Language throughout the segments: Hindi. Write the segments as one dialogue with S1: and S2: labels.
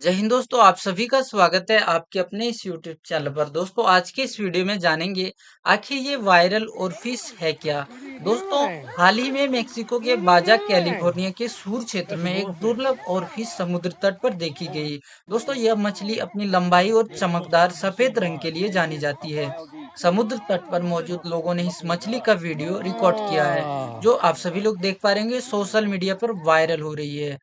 S1: जय हिंद दोस्तों, आप सभी का स्वागत है आपके अपने इस यूट्यूब चैनल पर। दोस्तों, आज के इस वीडियो में जानेंगे आखिर ये वायरल ऑरफिश है क्या।
S2: What are you
S1: दोस्तों,
S2: doing?
S1: हाल ही में मेक्सिको के
S2: What are
S1: बाजा
S2: you doing?
S1: कैलिफोर्निया के सूर क्षेत्र
S2: That's a
S1: में एक
S2: goldfish.
S1: दुर्लभ ऑरफिश समुद्र तट पर देखी गई। दोस्तों, यह मछली अपनी लंबाई और चमकदार सफेद रंग के लिए जानी जाती है। समुद्र तट पर मौजूद लोगों ने इस मछली का वीडियो रिकॉर्ड किया है,
S2: Ah.
S1: जो आप सभी लोग देख पा रहे होंगे, सोशल मीडिया पर वायरल हो रही है।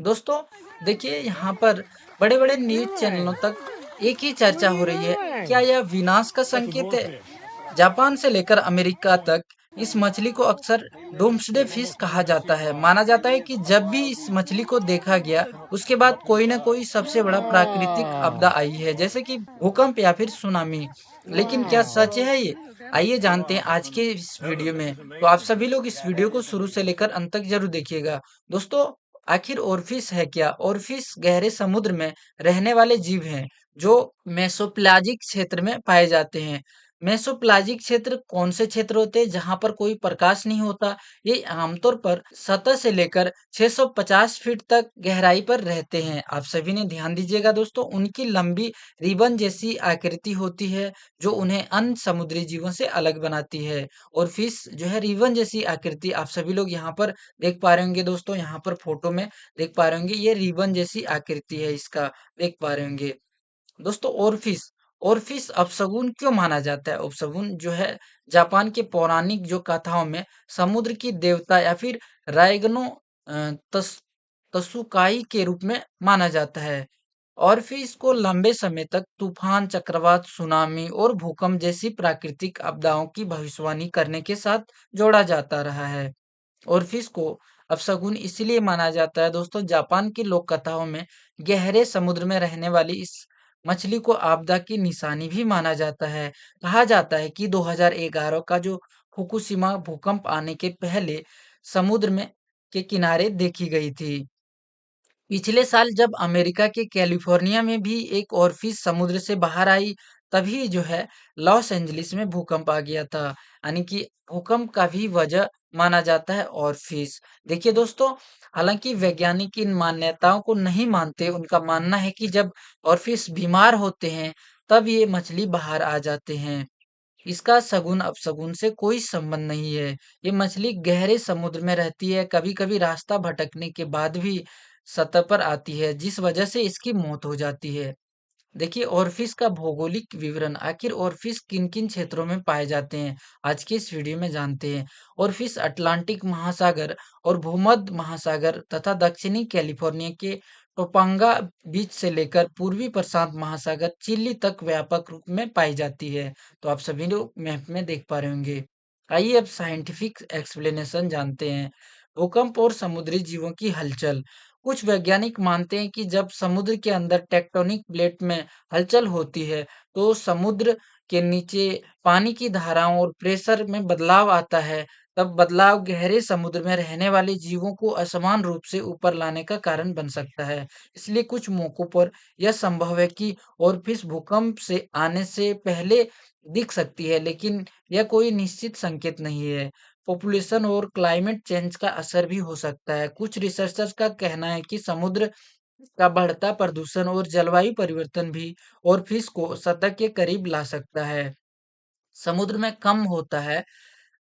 S1: दोस्तों, देखिए यहाँ पर बड़े-बड़े
S2: What are
S1: न्यूज़
S2: you
S1: चैनलों
S2: doing?
S1: तक एक ही
S2: What
S1: चर्चा
S2: are
S1: हो
S2: you
S1: रही है। क्या
S2: doing?
S1: यह विनाश का
S2: That's a
S1: संकेत है?
S2: goldfish.
S1: जापान से लेकर अमेरिका तक इस मछली को अक्सर डूम्सडे
S2: They've
S1: फिश
S2: almost
S1: कहा
S2: never
S1: जाता
S2: seen
S1: है।
S2: live.
S1: माना जाता है कि जब भी इस मछली को देखा गया, उसके बाद कोई न कोई सबसे बड़ा प्राकृतिक
S2: Ah.
S1: आपदा आई है, जैसे कि भूकंप या फिर सुनामी। लेकिन क्या
S2: Wow.
S1: सच है ये? आइए जानते हैं आज के इस वीडियो में। तो आप सभी लोग इस वीडियो को शुरू से लेकर अंत तक ज़रूर देखिएगा। दोस्तों, आखिर ओरफिश है क्या? ओरफिश गहरे समुद्र में रहने वाले जीव हैं, जो मेसोपेलाजिक क्षेत्र में पाए जाते हैं। मेसोपेलाजिक क्षेत्र कौन से क्षेत्र होते हैं जहां पर कोई प्रकाश नहीं होता? ये आमतौर पर सतह से लेकर 650 फीट तक गहराई पर रहते हैं। आप सभी ने ध्यान दीजिएगा दोस्तों, उनकी लंबी रिबन जैसी आकृति होती है, जो उन्हें अन्य समुद्री जीवों से अलग बनाती है। और फिश जो है रिबन जैसी आकृति, आप सभी लोग यहाँ पर देख पा रहे होंगे दोस्तों, यहाँ पर फोटो में देख पा रहे होंगे, ये रिबन जैसी आकृति है इसका, देख पा रहे होंगे। दोस्तों, ओरफिश अपशगुन क्यों माना जाता है? अपशगुन जो है जापान के पौराणिक जो कथाओं में समुद्र की देवता या फिर रायगनो तसुकाई के रूप में माना जाता है। ऑरफिश को लंबे समय तक तूफान, चक्रवात, सुनामी और भूकंप जैसी प्राकृतिक आपदाओं की भविष्यवाणी करने के साथ जोड़ा जाता रहा है। ऑरफिश को अपशगुन इसलिए माना जाता है दोस्तों, जापान की लोक कथाओं में गहरे समुद्र में रहने वाली इस मछली को आपदा की निशानी भी माना जाता है। कहा जाता है कि 2011 का जो फुकुशिमा भूकंप आने के पहले समुद्र में के किनारे देखी गई थी। पिछले साल जब अमेरिका के कैलिफोर्निया में भी एक और फिश समुद्र से बाहर आई, तभी जो है लॉस एंजलिस में भूकंप आ गया था। यानी कि भूकंप का भी वजह माना जाता है और फिश। देखिए दोस्तों, हालांकि वैज्ञानिक इन मान्यताओं को नहीं मानते। उनका मानना है कि जब और फिश बीमार होते हैं, तब ये मछली बाहर आ जाते हैं। इसका सगुन अपशगुन से कोई संबंध नहीं है। ये मछली गहरे समुद्र में रहती है, कभी-कभी रास्ता भटकने के बाद भी सतह पर आती है, जिस वजह से इसकी मौत हो जाती है। देखिए, ऑरफिश का भौगोलिक विवरण, आखिर ऑरफिश किन-किन क्षेत्रों में पाए जाते हैं, आज की इस वीडियो में जानते हैं। ऑरफिश अटलांटिक महासागर और भूमध्य महासागर तथा दक्षिणी कैलिफोर्निया के टोपांगा बीच से लेकर पूर्वी प्रशांत महासागर चिली तक व्यापक रूप में पाई जाती है। तो आप सभी लोग मैप में देख पा रहे होंगे। आइए अब साइंटिफिक एक्सप्लेनेशन जानते हैं। भूकंप और समुद्री जीवों की हलचल। कुछ वैज्ञानिक मानते हैं कि जब समुद्र के अंदर टेक्टोनिक प्लेट में हलचल होती है, तो समुद्र के नीचे पानी की धाराओं और प्रेशर में बदलाव आता है। तब बदलाव गहरे समुद्र में रहने वाले जीवों को असमान रूप से ऊपर लाने का कारण बन सकता है। इसलिए कुछ मौकों पर यह संभव है कि ऑरफिश भूकंप से आने से पहले दिख सकती है, लेकिन यह कोई निश्चित संकेत नहीं है। पॉपुलेशन और क्लाइमेट चेंज का असर भी हो सकता है। कुछ रिसर्चर्स का कहना है कि समुद्र का बढ़ता प्रदूषण और जलवायु परिवर्तन भी ऑरफिश को सतह के करीब ला सकता है। समुद्र में कम होता है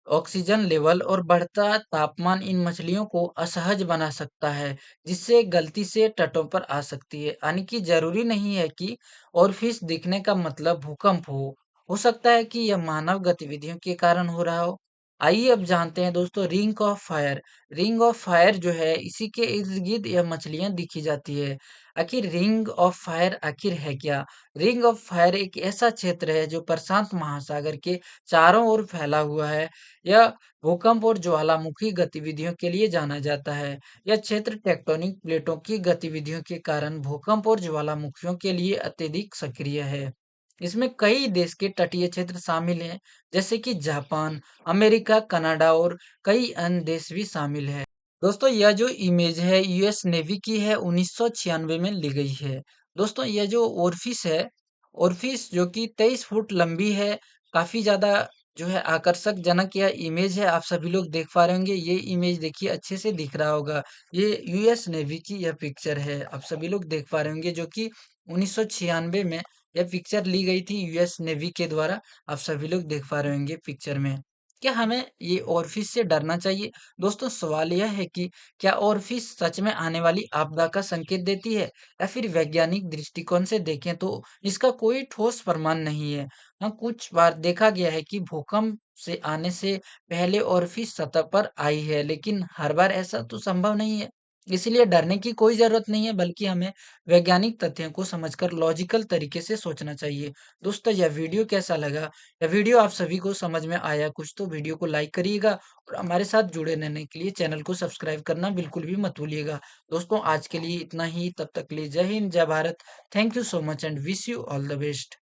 S1: ऑक्सीजन लेवल और बढ़ता तापमान इन मछलियों को असहज बना सकता है, जिससे गलती से तटों पर आ सकती है। यानी कि जरूरी नहीं है कि ऑरफिश दिखने का मतलब भूकंप हो सकता है कि यह मानव गतिविधियों के कारण हो रहा हो। आइए अब जानते हैं दोस्तों, ring of fire. Ring of fire जो है, इसी के इर्द गिर्द यह मछलियां दिखी जाती है। आखिर रिंग ऑफ फायर आखिर है क्या? रिंग ऑफ फायर एक ऐसा क्षेत्र है जो प्रशांत महासागर के चारों ओर फैला हुआ है। यह भूकंप और ज्वालामुखी गतिविधियों के लिए जाना जाता है। यह क्षेत्र टेक्टोनिक प्लेटों की गतिविधियों के कारण भूकंप और ज्वालामुखियों के लिए अत्यधिक सक्रिय है। इसमें कई देश के तटीय क्षेत्र शामिल हैं, जैसे कि जापान, अमेरिका, कनाडा और कई अन्य देश भी शामिल है। दोस्तों, यह जो इमेज है यूएस नेवी की है, 1996 में ली गई है। दोस्तों, यह जो ओरफिश है, ओरफिश जो कि 23 फुट लंबी है, काफी ज्यादा जो है आकर्षक जनक इमेज है, आप सभी लोग देख पा रहे होंगे। ये इमेज देखिए अच्छे से दिख रहा होगा। ये यूएस नेवी की यह पिक्चर है, आप सभी लोग देख पा रहे होंगे, जो कि 1996 में यह पिक्चर ली गई थी यूएस नेवी के द्वारा। आप सभी लोग देख पा रहे होंगे पिक्चर में। क्या हमें ये ऑरफिश से डरना चाहिए? दोस्तों, सवाल यह है कि क्या ऑरफिश सच में आने वाली आपदा का संकेत देती है, या फिर वैज्ञानिक दृष्टिकोण से देखें तो इसका कोई ठोस प्रमाण नहीं है। हाँ, कुछ बार देखा गया है कि भूकंप से आने से पहले ऑरफिश सतह पर आई है, लेकिन हर बार ऐसा तो संभव नहीं है। इसलिए डरने की कोई ज़रूरत नहीं है, बल्कि हमें वैज्ञानिक तथ्यों को समझकर लॉजिकल तरीके से सोचना चाहिए। दोस्तों, यह वीडियो कैसा लगा? यह वीडियो आप सभी को समझ में आया कुछ, तो वीडियो को लाइक करिएगा और हमारे साथ जुड़े रहने के लिए चैनल को सब्सक्राइब करना बिल्कुल भी मत भूलिएगा। दोस्तों, आज के लिए इतना ही, तब तक के लिए जय हिंद, जय Bharat. Thank you so much and wish you all the best.